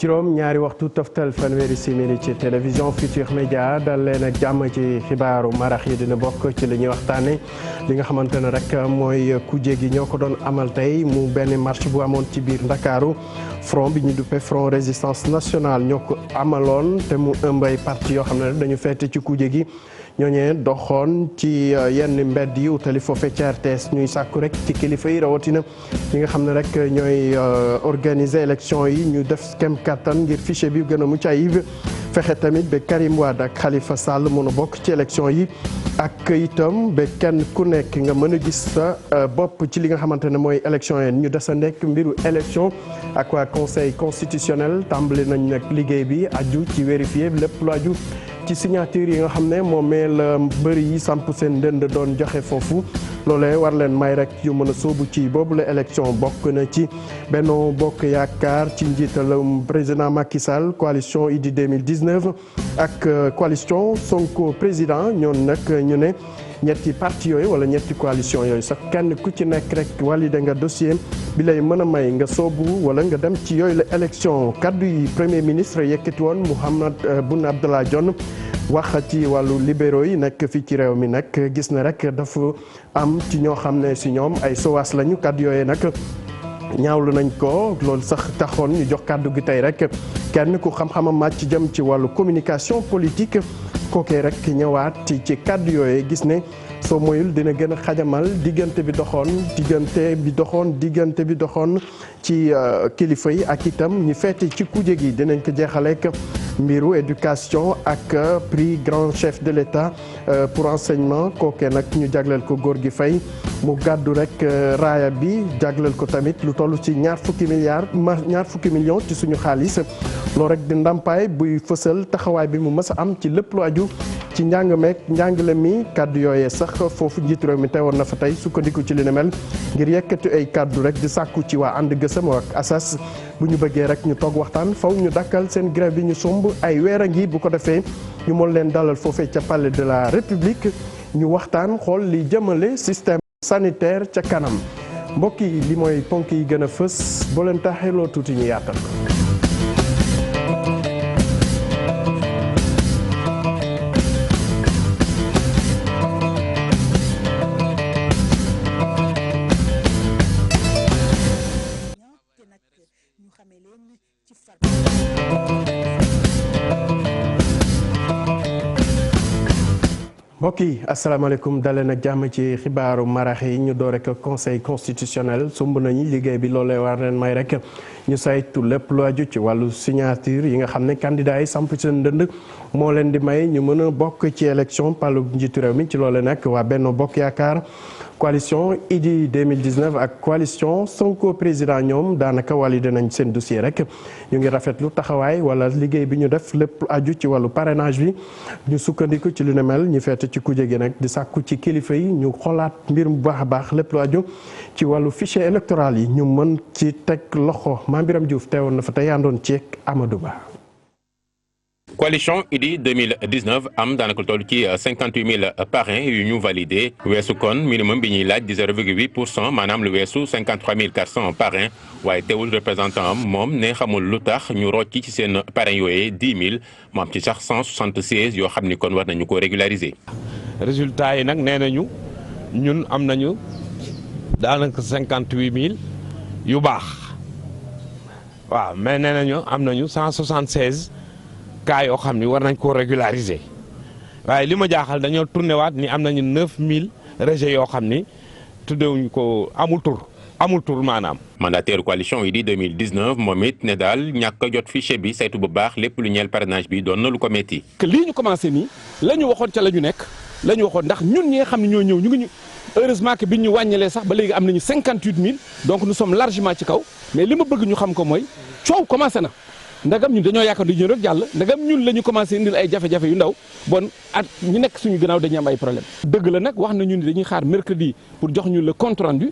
juróom ñaari waxtu toftal fanweeri simili ci télévision Futurs Médias dal leen ak jàmm ci xibaaru marax yi dina bokk ci li ñuy waxtaane li nga xamante ne rek mooy kuje gi ñoo ko doon amal tey mu benn marche bu amoon ci biir Ndakaaru front bi ñu duppee front résistance nationale ñoo ko amaloon te mu ëmb ay parti yoo xam ne dañu feete ci kuje gi ñooñee doxoon ci yenn mbedd yi utali foofe ci RTS ñuy sàkku rek ci kilifa yi rawatina ñi nga xam ne rek ñooy organiser élection yi ñu def kem kattan ngir fichier bi gën a mucc ayib fexe tamit ba Karim Wade ak Khalifa Sall mën a bokk ci élection yi ak itam ba kenn ku nekk nga mën a gis sa bopp ci li nga xamante ne mooy élection yi ñu des a nekk mbiru élection ak waa conseil constitutionnel tàmbali nañ nag liggéey bi aju ci vérifier lépp lu aju ci signature yi nga xam ne moom mee la mbëri yi samp seen ndënd doon joxe foofu loolee war leen may rek yu mën a sóobu ci boobu la élection bokk na ci Benno Bokk Yaakaar ci njiital président Macky Sall coalition Idy 2019 ak coalition Sonko président ñoon nag ñu ne ñetti parti yooyu wala ñetti coalition yooyu sax kenn ku ci nekk rek validé nga dossier bi lay mën a may nga soobu wala nga dem ci yooyu la élection kaddu yi premier ministre yëkkati woon Mahammed Boun Abdallah Dionne wax ci wàllu libéraux yi nekk fii ci réew mi nag gis na rek dafa am ci ñoo xam ne si ñoom ay sowaas lañu kaddu yooyu nag ñaawlu nañ ko loolu sax taxoon ñu jox kaddu gi tey rek kenn ku xam-xamam màcc jëm ci wàllu communication politique kookee rek ñëwaat ci kaddu yooyu gis ne soo moyul dina gën a xajamal diggante bi doxoon ci kilifa yi ak itam ñi feete ci kuje gi dinañ ko jeexaleek mbiru éducation ak prix grand chef de l'État pour enseignement kookee nag ñu jagleel ko góor gi fay mu gàddu rek raaya bi jagleel ko tamit lu toll ci ñaar fukki millions ci suñu xaalis loolu rek di ndàmpaay buy fësal taxawaay bi mu mës a am ci lépp lu aju ci njàngale mi kaddu yooyee sax foofu njiitu réew mi teewoon na fa tey sukkandiku ci li ne mel ngir yëkkati ay kaddu rek di sàkku ci waa ànd gësam ak asas bu ñu bëggee rek ñu toog waxtaan faw ñu dakkal seen grève bi ñu sumb ay weer a ngi bu ko defee ñu mën leen dalal foofee ca palais de la république ñu waxtaan xool li jëmale système sanitaire ca kanam mbokk yi li mooy ponk yi gën a fës boo leen taxeloo tuuti ñu yaatal ko. mbokk yi asalaamaaleykum daleen ak jàmm ci xibaaru marax yi ñu door rek conseil constitutionnel sumb nañu liggéey bi loolee war leen may rek ñu saytu lépp lu aju ci wàllu signature yi nga xam ne candidat yi samp seen ndënd moo leen di may ñu mën a bokk ci élection palu njiitu réew mi ci loole nag waa Benno Bokk Yaakaar coalition Idy 2019 ak coalition Sonko président ñoom daanaka validé nañ seen dossier rek ñu ngi rafetlu taxawaay wala liggéey bi ñu def lépp aju ci wàllu parrainage bi ñu sukkandiku ci lu ne mel ñu feete ci kuje gi nag di sàkku ci kilifa yi ñu xoolaat mbir bu baax a baax lépp lu aju ci wàllu fichier électoral yi ñu mën ci teg loxo Mame Birame Diouf teewoon na fa tey àndoon ci Amadou Ba. coalition Idy 2019 am daanaka toll ci 58 000 parrains yu ñu validé weesu kon minimum bi ñuy laaj di 0,8% maanaam lu weesu 53 400 parrains waaye teewul représentant am moom ne xamul lu tax ñu rocci ci seen parrains yooyee 10 000 mu am ci sax 176 yoo xam ni kon war nañu ko régulariser. résultat yi nag nee nañu ñun am nañu daanaka 58 000 yu baax waaw mais nee nañu am nañu 176. cas yoo xam ni war nañ koo régulariser waaye li ma jaaxal dañoo tourné waat ni am nañu 9000 rejets yoo xam ni tuddewuñ ko amul tur maanaam. mandataire coalition Idy 2019 moom it ne daal ñàkk a jot fichier bi saytu bu baax lépp lu ñeel parrainage bi doon na lu ko metti. que lii ñu commencé nii la ñu waxoon ca la ñu nekk la ñu waxoon ndax ñun ñi nga xam ne ñoo ñëw ñu ngi ñu heureusement que biñ ñu wàññilee sax ba léegi am nañu 58000 donc nous sommes largement ci kaw mais li ma bëgg ñu xam ko mooy coow commencé na. ndagam ñun dañoo yaakaar du ñu rek jàll ndagam ñun la ñu commencé indil ay jafe-jafe yu ndaw bon at ñu nekk suñu gannaaw dañuy am ay problème dëgg la nag wax nañu ni dañuy xaar mercredi pour jox ñu le compte rendu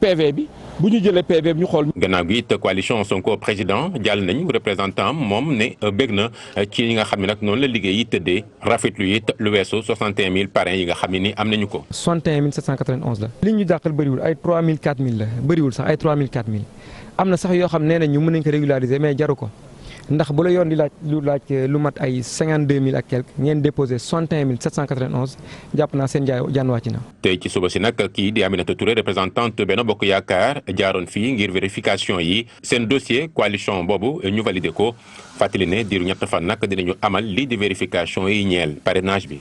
PV bi bu ñu jëlee PV bi ñu xool. gannaaw gi it coalition Sonko président jàll nañ représentant moom ne bëgg na ci yi nga xam ne nag noonu la liggéey yi tëddee rafetlu it lu weesu 61 000 parrains yi nga xam ne ni am nañu ko. 61 791 la. li ñu dàqal bëriwul ay 3000 4000 la bëriwul sax ay 3000 4000 am na sax yoo xam nee nañ ñu mën nañ ko régulariser mais jaru ko. ndax bu la yoon di laaj lu mat ay 52 000 ak quelque ngeen déposé 61 791 jàpp naa seen jaan wàcc na. tey ci suba si nag kii di Aminata Touré représentante Benno Bokk Yaakaar jaaroon fii ngir vérification yi seen dossier coalition boobu ñu validé ko fàttali ne diiru ñett fan nag dinañu amal lii di vérification yi ñeel parrainage bi.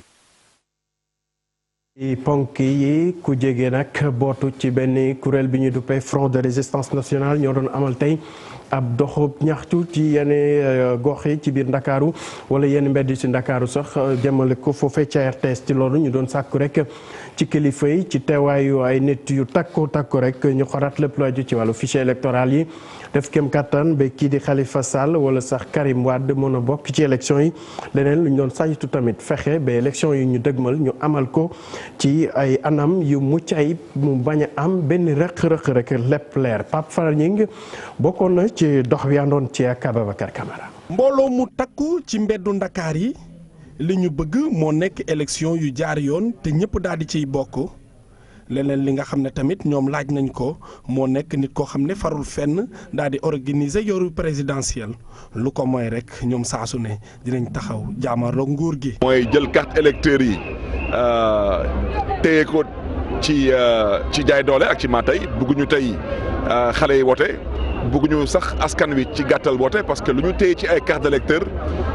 ponk yi ku jege nag bootu ci benn kuréel bi ñu duppee Front de résistance nationale ñoo doon amal tey ab doxub ñaxtu ci yenn gox yi ci biir Ndakaaru wala yenn mbedd ci Ndakaaru sax jëmale ko foofee ca RTS ci loolu ñu doon sàkku rek ci kilifa yi ci teewaayu ay nit yu takku rek ñu xoraat lépp lu aju ci wàllu fichier électoral yi def kem kattan ba kii di Khalifa Sall wala sax Karim Wade mën a bokk ci élection yi leneen lu ñu doon saytu tamit fexe ba élection yi ñu dëgmal ñu amal ko ci ay anam yu mucc ayib mu bañ a am benn rëq-rëq rek lépp leer Pape Farning bokkoon na ci dox wi àndoon ci ak Ababacar Camara. mbooloo mu takku ci mbeddu Ndakaar yi li ñu bëgg moo nekk élection yu jaar yoon te ñëpp daal di ciy bokk leneen li nga xam ne tamit ñoom laaj nañ ko moo nekk nit koo xam ne farul fenn daal di organiser yoru présidentiel lu ko mooy rek ñoom saasu ne dinañ taxaw jaamaroo nguur gi. mooy jël carte électeur yi téye ko ci jaay doole ak ci maatay bëgguñu tey xale yi wote bëgguñu sax askan wi ci gàttal woote parce que lu ñu téye ci ay carte d'électeur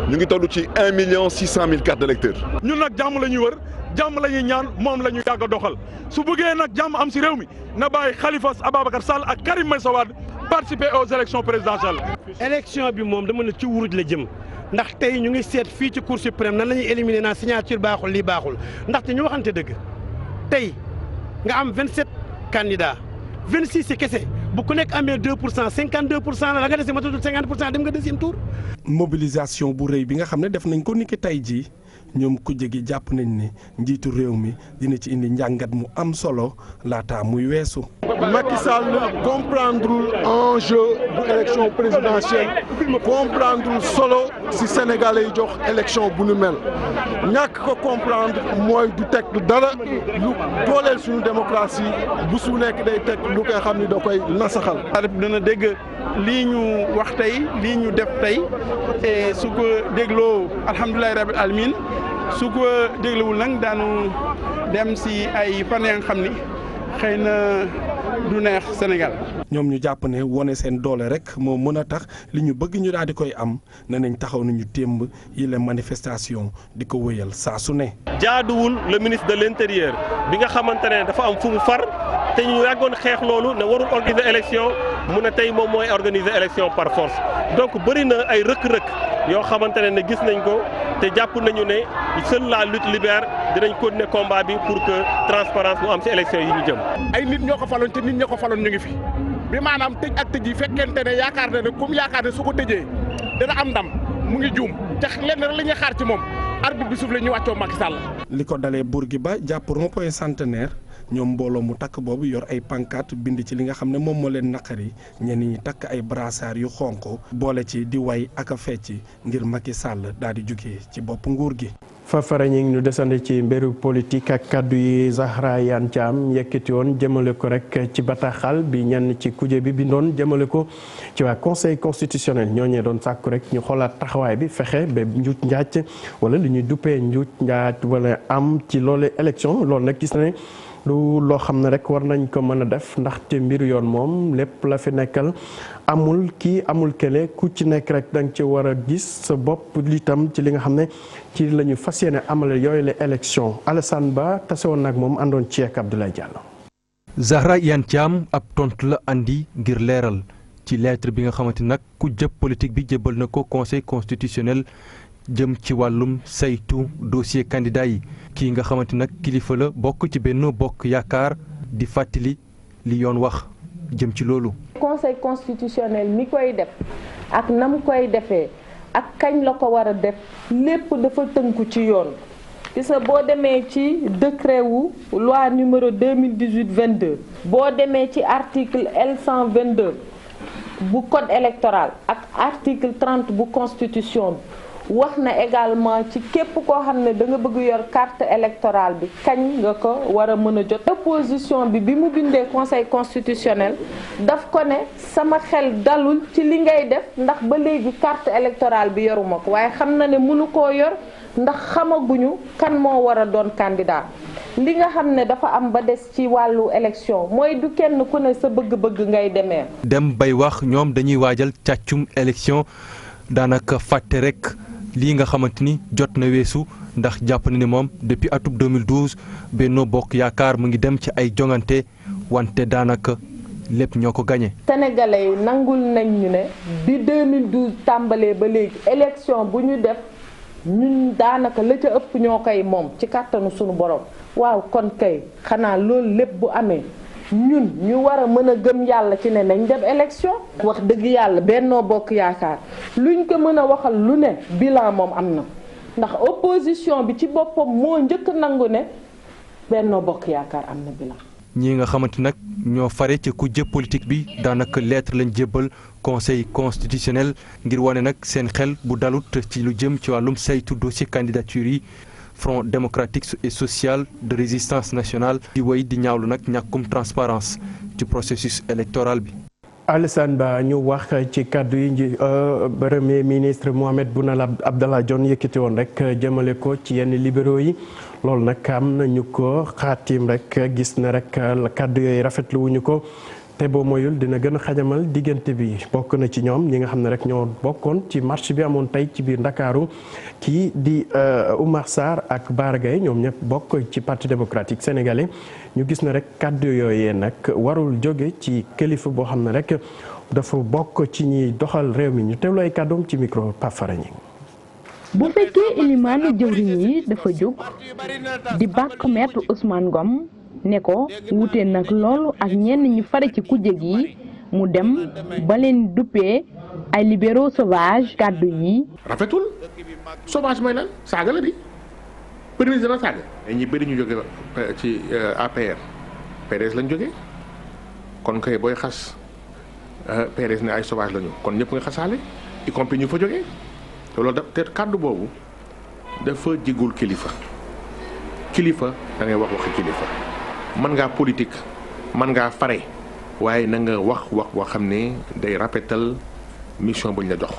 ñu ngi toll ci 1 600 000 cartes d'électeurs. ñun nag jàmm la ñuy wër jàmm la ñuy ñaan moom la ñu yàgg a doxal su bëggee nag jàmm am si réew mi na bàyyi Khalifa Ababacar Sall ak Karim Meïssa Wade participer aux élections présidentielles. élection bi moom dama ne ci wuruj la jëm ndax tey ñu ngi seet fii ci Cour suprême nan la ñuy éliminer naa signature baaxul lii baaxul ndaxte ñu waxante dëgg tey nga am 27 candidats 26 yi kese. bu ku nekk amee 2% 52% la nga dese matatul 50% dem nga deuxième tour. mobilisation bu rëy bi nga xam ne def nañ ko niki tey jii ñoom ku jegi jàpp nañ ne njiitu réew mi dina ci indi njàngat mu am solo laata muy weesu. Macky Sall comprendre enjeu bu élection présidentielle comprendre solo si Sénégalais yi jox élection bu nu mel ñàkk ko comprendre mooy du teg dara lu dooleel suñu démocratie bu su nekk day teg lu koy xam ni da koy nasaxal. dana dégg lii ñu wax tey lii ñu def tey et su ko dégloo alhamdulilah rabbil alamin su ko déglawul nag daanu dem si ay fan ya nga xam ni xëy na du neex Sénégal. ñoom ñu jàpp ne wone seen doole rek moo mën a tax li ñu bëgg ñu daal di koy am ne nañ taxaw nañu témb yi la manifestation di ko wëyal saa su ne. jaaduwul le ministre de l'intérieur bi nga xamante ne dafa am fu mu far te ñu yàggoon xeex loolu ne warul organiser élection mu ne tey moom mooy organiser élection par force donc bëri na ay rëkk-rëkk yoo xamante ne gis nañ ko te jàpp nañu ne seule la lutte libère dinañ continuer combat bi pour que transparence mu am ci élection yi ñu jëm. ay nit ñoo ko faloon te nit ñoo ko faloon ñu ngi fi bi maanaam tëj ak tëj yi fekkente ne yaakaar na ne comme yaakaar ne su ko tëjee dana am ndam mu ngi juum te lenn rek la ñuy xaar ci moom arbitre bi suuf la ñu wàccoo Macky Sall. li ko dalee Bourguiba jàpp rond-point Centenaire ñoom mbooloo mu takk boobu yor ay pancarte bind ci li nga xam ne moom moo leen naqari ñenn ñi takk ay brassard yu xonq boole ci di way ak a fecc ngir Macky Sall daal di jugee ci bopp nguur gi. Fafara ñi ngi ñu desandi ci mbiru politique ak kaddu yi Zahra Iyane Thiam yëkkati woon jëmale ko rek ci bataaxal bi ñenn ci kuje bi bindoon jëmale ko ci waa conseil constitutionnel ñooñee doon sàkku rek ñu xoolaat taxawaay bi fexe ba njuuj njaaj wala li ñuy duppee njuuj njaaj wala am ci loole élection loolu nag gis na ne lu loo xam ne rek war nañ ko mën a def ndaxte mbiru yoon moom lépp la fi nekkal amul kii amul kele ku ci nekk rek da nga ci war a gis sa bopp itam ci li nga xam ne ci la ñu fas yéene amale yooyu la élection Alassane Ba tase woon nag moom àndoon ci ak Abdoulaye Diallo. Zahra Iyane Thiam ab tontu la andi ngir leeral ci lettre bi nga xamante nag ku jëpp politique bi jébal na ko conseil constitutionnel jëm ci wàllum saytu dossier candidat yi kii nga xamante nag kilifa la bokk ci Benno Bokk Yaakaar di fàttali li yoon wax jëm ci loolu. conseil constitutionnel mi koy def ak nam koy defee ak kañ la ko war a def lépp dafa tënku ci yoon gis nga boo demee ci décret wu loi numéro 2018-22 boo demee ci article L122 bu code électoral ak article 30 bu constitution wax na également ci képp koo xam ne da nga bëgg yor carte électorale bi kañ nga ko war a mën a jot. opposition bi mu bindee conseil constitutionnel daf ko ne sama xel dalul ci li ngay def ndax ba léegi carte électorale bi yoruma ko waaye xam na ne mënu koo yor ndax xamaguñu kan moo war a doon candidat. li nga xam ne dafa am ba des ci wàllu élection mooy du kenn ku ne sa bëgg-bëgg ngay demee. dem bay wax ñoom dañuy waajal càccum élection daanaka fàtte rek lii nga xamante ni jot na weesu ndax jàpp na ne moom depuis atum 2012 Benno Bokk Yaakaar mu ngi dem ci ay jongante wante daanaka lépp ñoo ko gagné. Sénégalais yi nangul nañ ñu ne bi 2012 tàmbalee ba léegi élection bu ñu def ñun daanaka la ca ëpp ñoo koy moom ci kàttanu sunu borom. waaw kon kay xanaa loolu lépp bu amee ñun ñu war a mën a gëm yàlla ci ne nañ dem élection. wax dëgg yàlla Benno Bokk Yaakaar luñ ko mën a waxal lu ne bilan moom am na ndax opposition bi ci boppam moo njëkk nangu ne Benno Bokk Yaakaar am na bilan. ñi nga xamante nag ñoo fare ci kujje politique bi daanaka lettre lañ jébbal conseil constitutionnel ngir wane nag seen xel bu dalut ci lu jëm ci wàllum saytu dossier candidature yi. Front démocratique et social de résistance nationale di wéy di ñaawlu nag ñàkkum transparence ci processus électoral bi. Alassane Ba ñu wax ci kàddu yi premier ministre Mohamed Boun Abdallah Dionne yëkkati woon rek jëmale ko ci yenn libéraux yi loolu nag am na ñu ko xaatim rek gis na rek kàddu yooyu rafetlu wuñu ko te boo moyul dina gën a xajamal diggante bi bokk na ci ñoom ñi nga xam ne rek ñoo bokkoon ci marche bi amoon tey ci biir Ndakaaru kii di Oumar Sarr ak Bara Gaye ñoom ñëpp bokk ci parti démocratique sénégalais ñu gis na rek kàddu yooyee nag warul jóge ci kilifa boo xam ne rek dafa bokk ci ñiy doxal réew mi ñu teewlu ay kàddoom ci micro Pape Farañi. bu fekkee ilimaanu jëwriñ yi dafa jóg di bàkk maître Ousmane Ngom ne ko wute nag loolu ak ñenn ñu fare ci kujje gi mu dem ba leen duppee ay libéraux sauvages kàddu yi. rafetul sauvage mooy lan saaga la di premier dana saaga. ñi bëri ñu jóge ci APR PDS lañ jógee kon kay booy xas PDS ne ay sauvage lañu kon ñëpp nga xasaale y compris ñu fa jógee te loolu da te kàddu boobu dafa jigul kilifa da ngay wax waxi kilifa. mën ngaa politique mën ngaa fare waaye na nga wax boo xam ne day rafetal mission buñ la jox.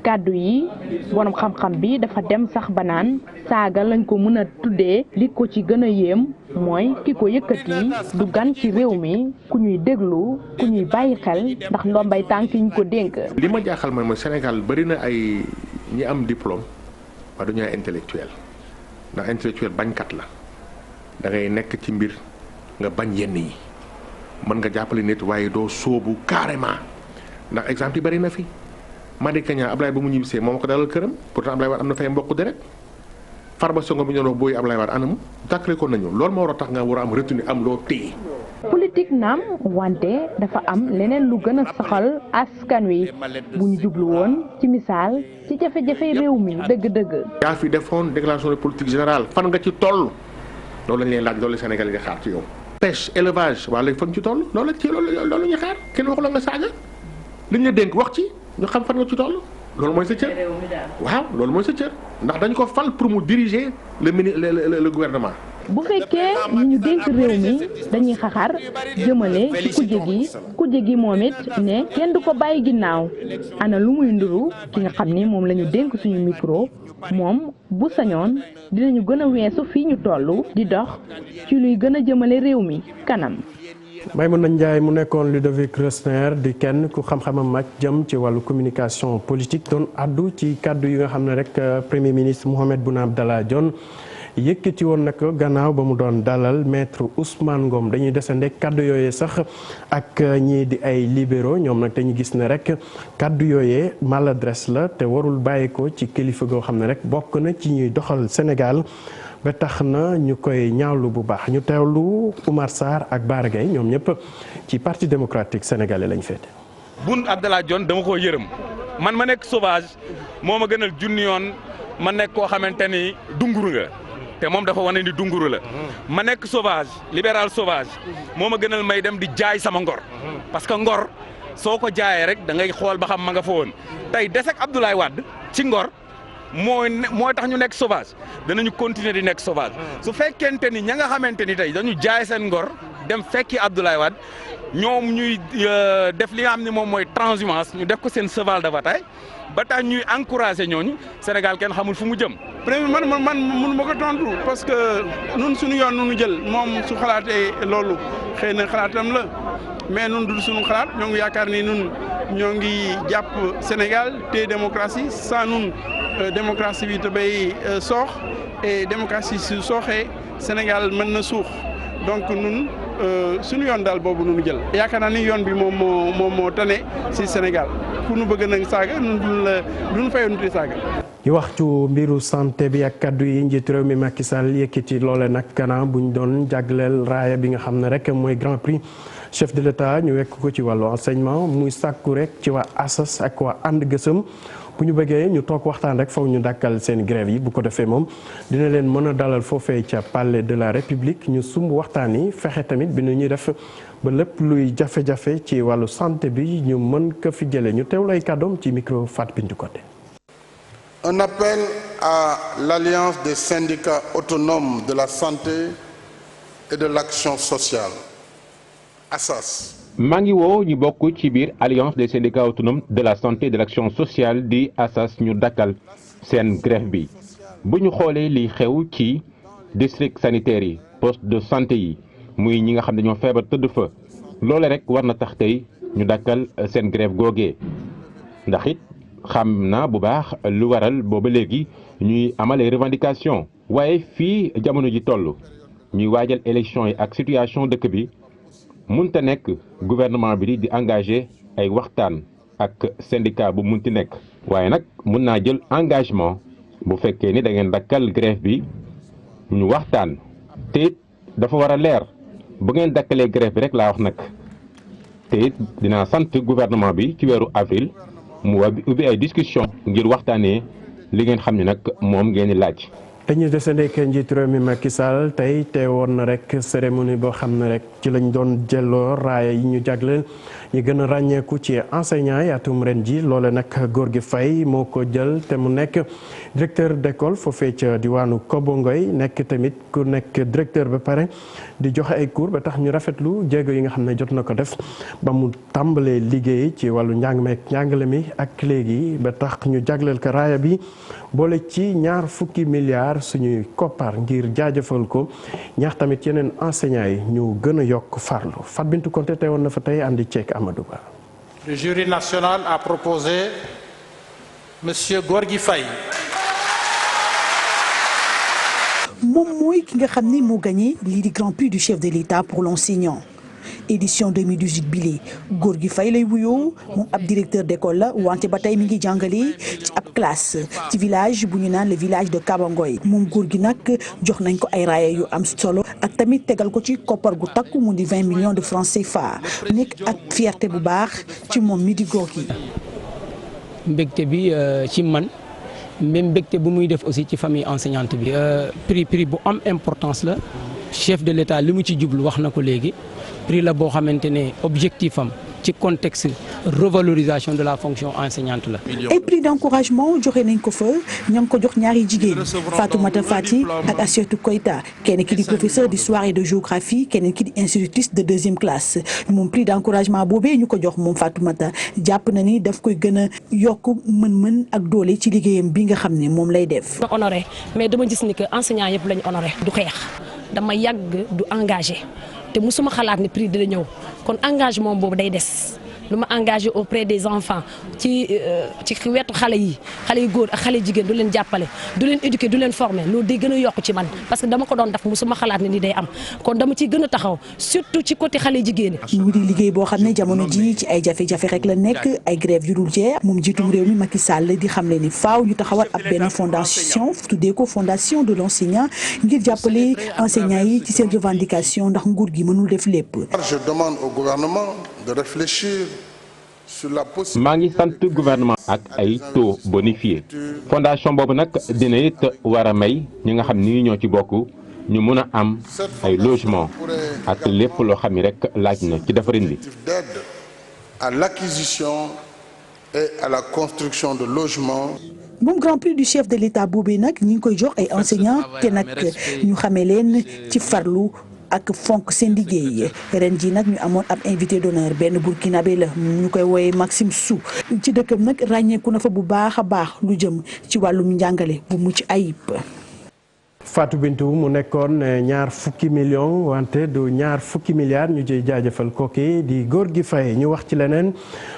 kàddu yi borom xam-xam bi dafa dem sax ba naan saaga lañ ko mën a tuddee li ko ci gën a yéem mooy ki ko yëkkati du gan ci réew mi ku ñuy déglu ku ñuy bàyyi xel ndax ndombay tànk yi ñu ko dénk. li ma jaaxal mooy Sénégal bari na ay ñi am diplôme waaye du ñu ay intellectuel ndax intellectuel bañkat la da ngay nekk ci mbir. nga bañ yenn yi mën nga jàppale nit waaye doo sóobu carrément ndax exemple yi bari na fi Madické Niang Ablaye ba mu ñibbisee moom ko dalal këram pourtant Ablaye Wade am na fay mbokk deret Farba Senghor bi ñu doon wax booy Ablaye Wade anamu tàkkale ko nañu loolu moo war a tax nga war a am retenu am loo téye. politique naam wante dafa am leneen lu gën a soxal askan wi bu ñu jublu woon ci misaal ci jafe-jafe réew mi dëgg-dëgg. yaa fi defoon déclaration de politique générale fan nga ci toll loolu lañ leen laaj loolu Sénégal yi di xaar ci yow. pêche élevage waa léegi fan ci toll loolu ñu xaar kenn waxu la nga saaga li ñu la dénk wax ci ñu xam fan nga ci toll loolu mooy sa cër waaw loolu mooy sa cër ndax dañ ko fal pour mu diriger le gouvernement. bu fekkee ñi ñu dénk réew mi dañuy xaxar jëmale ci kujje gi moom it ne kenn du ko bàyyi ginnaaw ana lu muy nduru ki nga xam ni moom la ñu dénk suñu micro moom bu sañoon dinañu gën a weesu fii ñu toll di dox ci luy gën a jëmale réew mi kanam. Maïmouna Ndiaye mu nekkoon Ludovic Rosner di kenn ku xam-xamam màcc jëm ci wàllu communication politique doon addu ci kàddu yi nga xam ne rek premier ministre Mohamed Boun Abdallah Dionne yëkkati woon nag gannaaw ba mu doon dalal maître Ousmane Ngom dañuy desande kàddu yooyee sax ak ñii di ay libéraux ñoom nag dañu gis ne rek kàddu yooyee maladresse la te warul bàyyi ko ci kilifa goo xam ne rek bokk na ci ñuy doxal Sénégal ba tax na ñu koy ñaawlu bu baax ñu teewlu Oumar Sarr ak Bara Gaye ñoom ñëpp ci parti démocratique sénégalais lañ féete. Boun Abdallah Dionne dama koo yërëm man ma nekk sauvage moo ma gënal junni yoon ma nekk koo xamante ni dunguru nga te moom dafa wane ni dunguru la ma nekk sauvage libéral sauvage moo ma gënal may dem di jaay sama ngor parce que ngor soo ko jaayee rek da ngay xool ba xam ma nga fa woon tey des ak Abdoulaye Wade ci ngor mooy tax ñu nekk sauvage danañu continuer di nekk sauvage su fekkente ni ña nga xamante ni tey dañu jaay seen ngor dem fekki Abdoulaye Wade ñoom ñuy def li nga xam ne moom mooy transhumance ñu def ko seen cheval de bataille ba tax ñuy encourager ñooñu Sénégal kenn xamul fu mu jëm. premier man mënu ma ko tontu parce que nun suñu yoon nu jël moom su xalaatee loolu xëy na xalaatam la mais nun du suñu xalaat ñoo ngi yaakaar ni nun ñoo ngi jàpp Sénégal te démocratie sans nun démocratie bi te bay soox et démocratie su sooxee Sénégal mën na suux donc nun suñu yoon daal boobu nu jël yaakaar naa ni yoon bi moom moo tane si Sénégal ku nu bëgg nag saaga nun duñu fayoon te saaga. ñu wax ci mbiru santé bi ak kaddu yi njiit réew mi Macky Sall yëkkati loole nag gannaaw bu ñu doon jagleel raaya bi nga xam ne rek mooy grand prix chef de l'État ñu wekk ko ci wàllu enseignement muy sàkku rek ci waa ASAS ak waa ànd gësëm bu ñu bëggee ñu toog waxtaan rek faw ñu dàkkal seen grève yi bu ko defee moom dina leen mën a dalal foofee ca palais de la République ñu sumb waxtaan yi fexe tamit bi nu ñuy def ba lépp luy jafe-jafe ci wàllu santé bi ñu mën ko fi jëlee ñu teewlu ay kàddoom ci micro Fat Bintou Côté. Un appel à l'Alliance des syndicats autonomes de la santé et de l'action sociale, ASAS. maa ngi woo ñu bokk ci biir Alliance des syndicats autonomes de la santé et de l'action sociale di ASAS ñu dakkal seen grève bi bu ñu xoolee li xew ci district sanitaire yi poste de santé yi muy ñi nga xam ne ñoo feebar tëdd fa loole rek war na tax tey ñu dakkal seen grève googee ndax it xam naa bu baax lu waral booba léegi ñuy amal ay revendication waaye fii jamono ji toll ñuy waajal élection yi ak situation dëkk bi munta nekk gouvernement bi di engagé ay waxtaan ak syndicat bu munti nekk waaye nag mun naa jël engagement bu fekkee ni da ngeen dakkal grève bi ñu waxtaan te it dafa war a leer bu ngeen dakkalee grève bi rek laa wax nag te it dinaa sant gouvernement bi ci weeru avril mu ubbi ay discussion ngir waxtaanee li ngeen xam ne nag moom ngeen di laaj. dañuy desandeek njiitu réew mi Macky Sall tey teewoon na rek cérémonie boo xam ne rek ci lañ doon jëlloo raaya yi ñu jagleel ñi gën a ràññeeku ci enseignants yi atum ren ji loole nag Gorgui Faye moo ko jël te mu nekk directeur d'école foofee ca diwaanu Kobongoy nekk tamit ku nekk directeur ba pare di joxe ay cours ba tax ñu rafetlu jéego yi nga xam ne jot na ko def ba mu tàmbalee liggéey ci wàllu njàng meek njàngale mi ak léegi ba tax ñu jagleel ko raaya bi boole ci 20 milliards suñuy koppar ngir jaajëfal ko ñaax tamit yeneen enseignants yi ñu gën a yokk farlu Fat Bintou Konté teewoon na fa tey àndi ceek Amadou Ba. Le jury national a proposé Monsieur Gorgui Faye. moom mooy ki nga xam ni moo gagné lii di grand prix du chef de l'État pour l'enseignant. édition 2018 bile Gorgui Faye lay wuyoo moom ab directeur d'école la wante ba tey mi ngi jàngale ci ab classe ci village bu ñu naan le village de Kabangoy moom Gorgui nag jox nañ ko ay raaya yu am solo ak tamit tegal ko ci koppar gu takku mu di 20 millions de francs CFA nekk ak fierté bu baax ci moom mi di Gorgui. mbégte bi ci man même mbégte bu muy def aussi ci famille enseignante bi. prix bu am importance la chef de l'État li mu ci jublu wax na ko léegi. prix la boo xamante ne objectif am ci contexte revalorisation de la fonction enseignante la. ay prix d'encouragement joxe nañ ko fa ña ngi ko jox ñaari jigéen Fatoumata Fati ak Assietou Koïta kenn ki di professeur d'histoire et de géographie keneen ki di institutrice de 2e classe moom prix d'encouragement boobee ñu ko jox moom Fatoumata jàpp na ni daf koy gën a yokk mën-mën ak doole ci liggéeyam bi nga xam ne moom lay def. ma honoré mais dama gis ni que enseignant yëpp lañu honoré du xeex dama yàgg du engagé. te musuma xalaat ne prix dina ñëw kon engagement boobu day des lu ma engagé auprès des enfants ci wetu xale yi góor ak xale jigéen du leen jàppale du leen éduquer du leen former loolu day gën a yokk ci man parce que dama ko doon def musuma xalaat ne ni day am kon dama ciy gën a taxaw surtout ci côté xale jigéen yi. mu di liggéey boo xam ne jamono ji ci ay jafe-jafe rek la nekk ay grève yu dul jeex moom jiitum réew mi Macky Sall di xamle ni faaw ñu taxawal ab benn fondation tuddee ko fondation de l'enseignant ngir jàppale enseignants yi ci seen revendication ndax nguur gi mënul def lépp. Je demande au gouvernement de réfléchir. maa ngi sant gouvernement ak ay taux bonifié fondation boobu nag dina it war a may ñi nga xam ni ñoo ci bokk ñu mun a am ay logement ak lépp loo xam ni rek laaj na ci defarin bi. d'aide à l'acquisition et à la construction de logements. moom grand prix du chef de l'État boobee nag ñi ngi koy jox ay enseignants te nag ñu xamee leen ci farlu ak fonk seen liggéey ren ji nag ñu amoon ab invité d'honneur benn burkinabé la ñu koy wooyee Maxime Sou ci dëkkam nag ràññeeku na fa bu baax a baax lu jëm ci wàllum njàngale bu mucc ayib. Fatou Bintou mu nekkoon 20 millions wante du 20 milliards ñu ciy jaajëfal kooki di Gorgui Faye ñu wax ci leneen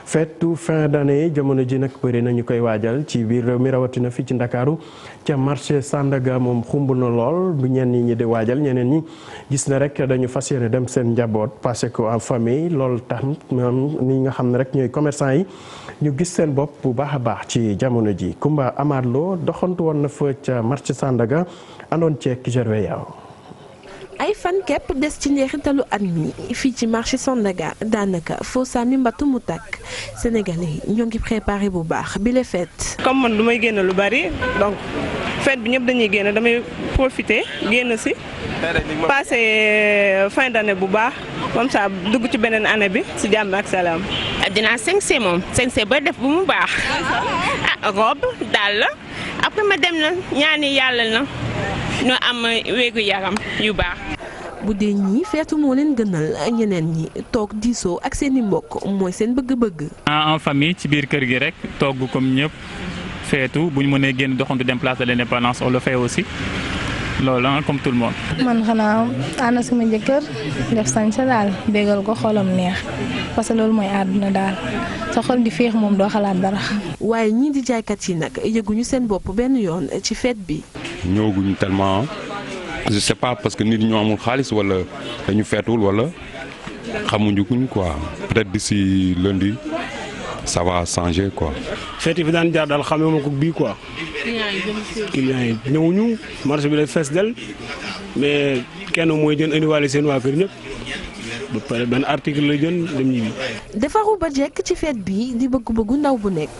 feetu fin d'année jamono ji nag bëri na ñu koy waajal ci biir réew mi rawatina fii ci Ndakaaru ca marché Sandaga moom xumb na lool bu ñenn ñi di waajal ñeneen ñi gis na rek dañu fas yéene dem seen njaboot passé ko en famille loolu tax ñoom ñi nga xam ne rek ñooy commerçant yi ñu gis seen bopp bu baax a baax ci jamono ji Kumba Amar Lo doxantu woon na fa ca marché Sandaga andoon ceek Gervais Yao. ay fan képp des ci njeexitalu at mi fii ci marché Sandaga daanaka foo sànni mbattu mu tàkk Sénégalais yi ñoo ngi préparé bu baax bi la fête. comme man du may génn lu bari donc fête bi ñëpp dañuy génn damay profiter génn si passé fin d'année bu baax comme ça dugg ci beneen année bi si jàmm ak salaam. dinaa sañse moom sañse ba def bu mu baax robe daal la après ma dem na ñaani yàlla na ñoo am wéegu yaram yu baax. bu dee ñii feetu moo leen gënal ñeneen ñi toog diisoo ak seeni mbokk mooy seen bëgg-bëgg. en famille ci biir kër gi rek togg comme ñëpp feetu bu ñu mënee génn doxantu dem place de l'indépendance on le fait aussi loolu comme tout le monde. man xanaa ànd sama jëkkër def sañse daal bégal ko xolam neex parce que loolu mooy àdduna daal sa xol di féex moom doo xalaat dara. waaye ñii di jaaykat yi nag yëguñu seen bopp benn yoon ci fête bi. ñëwaguñu tellement je sais pas parce que nit ñoo amul xaalis wala dañu feetul wala xamuñu kuñ quoi peut-être d'ici lundi ça va changer quoi. fête yi fi daan jaar daal xamee ma ko bii quoi. clients yi ñëwuñu marché bi lay fees del mais kenn mooy jën indiwaale seen waa kër ñëpp ba pare benn article la jën dem ñibbi. defaru ba jekk ci fête bi di bëgg-bëggu ndaw bu nekk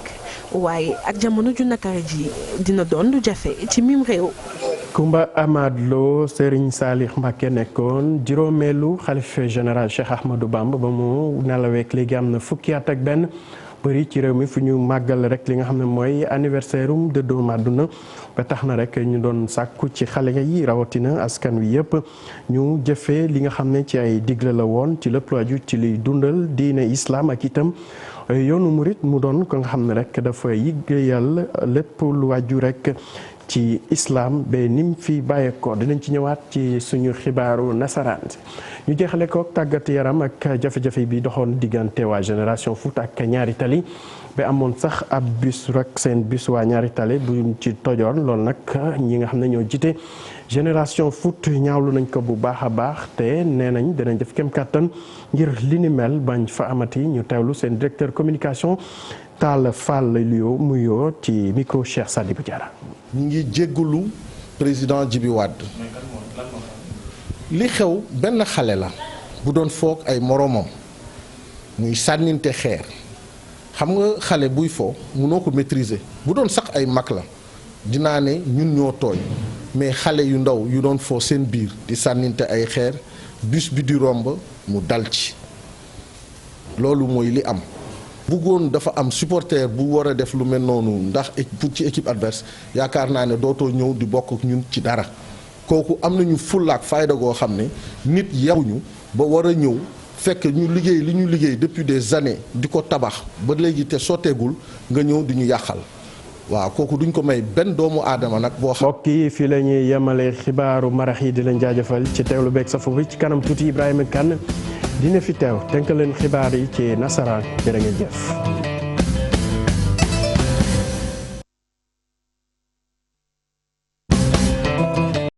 waaye ak jamono ju nakare ji dina doon lu jafe ci mim réew. Kumba Amad Lo Serigne Salih Mbacké nekkoon juróomeelu xalif général Cheikh Ahmadou Bamba ba mu nelaweek léegi am na fukki at ak benn bëri ci réew mi fu ñu màggal rek li nga xam ne mooy anniversaire um dëddoom àdduna ba tax na rek ñu doon sàkku ci xale yi rawatina askan wi yëpp ñu jëfee li nga xam ne ci ay digle la woon ci lépp lu aju ci liy dundal diine islam ak itam yoonu murit mu doon ko nga xam ne rek dafa yiggéeyal lépp lu aju rek ci islam ba nim fi bàyyeekoo dinañ ci ñëwaat ci suñu xibaaru nasaraan ñu jeexale ko tàggat yaram ak jafe-jafe bi doxoon diggante waa génération foot ak ñaari tali ba amoon sax ab bus rek seen bus waa ñaari tali bu ci tojoon loolu nag ñi nga xam ne ñoo jiite génération foot ñaawlu nañ ko bu baax a baax te nee nañ dinañ def kem kàttan ngir li ni mel bañ fa amati ñu teewlu seen directeur communication Tall Fall muyoo ci micro Cheikh Sadibou Diarra. ñu ngi jéggalu président Djibi Wade li xew benn xale la bu doon foog ay moroomam muy sànninte xeer xam nga xale buy fo munoo ko maîtriser bu doon sax ay mag la dinaa ne ñun ñoo tooñ mais xale yu ndaw yu doon fo seen biir di sànninte ay xeer bus bi di romb mu dal ci loolu mooy li am. bëggoon dafa am supporter bu war a def lu mel noonu ndax ci équipe adverse yaakaar naa ne dootoo ñëw di bokk ak ñun ci dara kooku am nañu fullaak fayda goo xam ne nit yabuñu ba war a ñëw fekk ñu liggéey li ñu liggéey depuis des années di ko tabax ba léegi te sotteegul nga ñëw di ñu yàqal waaw kooku duñ ko may benn doomu aadama nag boo xam. mbokk yi fii la ñuy yemale xibaaru marax yi di leen jaajëfal ci teewlu beeg sa foofu ci kanam tuuti Ibrahima Kane dina fi teew tënk leen xibaar yi ci nasaraan jërë ngeen jëf.